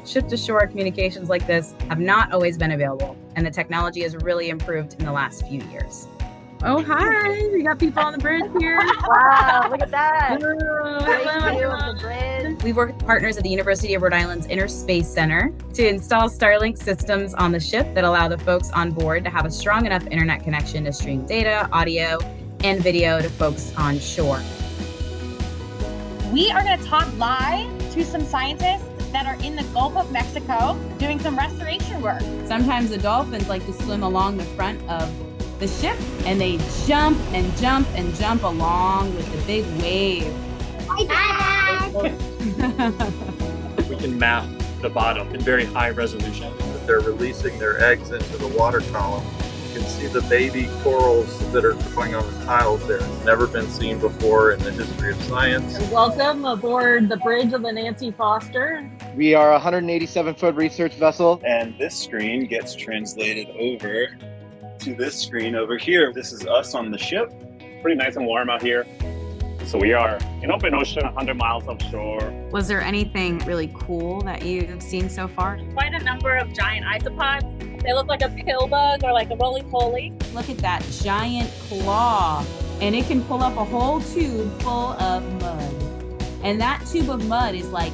ship-to-shore communications like this have not always been available, and the technology has really improved in the last few years. Oh, hi. We got people on the bridge here. Wow, look at that. Hello. Great view of the bridge. We've worked with partners at the University of Rhode Island's InnerSpace Center to install Starlink systems on the ship that allow the folks on board to have a strong enough internet connection to stream data, audio, and video to folks on shore. We are going to talk live to some scientists that are in the Gulf of Mexico doing some restoration work. Sometimes the dolphins like to swim along the front of the ship, and they jump and jump and jump along with the big wave. Hi, We can map the bottom in very high resolution. They're releasing their eggs into the water column. You can see the baby corals that are growing on the tiles there. It's never been seen before in the history of science. Welcome aboard the bridge of the Nancy Foster. We are a 187-foot research vessel. And this screen gets translated over to this screen over here. This is us on the ship. Pretty nice and warm out here. So we are in open ocean, 100 miles offshore. Was there anything really cool that you've seen so far? Quite a number of giant isopods. They look like a pill bug or like a roly-poly. Look at that giant claw, and it can pull up a whole tube full of mud. And that tube of mud is like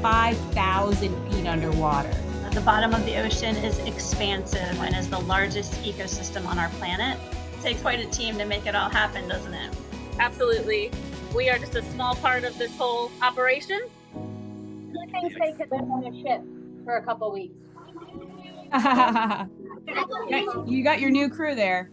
5,000 feet underwater. The bottom of the ocean is expansive and is the largest ecosystem on our planet. It takes quite a team to make it all happen, doesn't it? Absolutely. We are just a small part of this whole operation. Who thinks they could live on a ship for a couple weeks? You got your new crew there.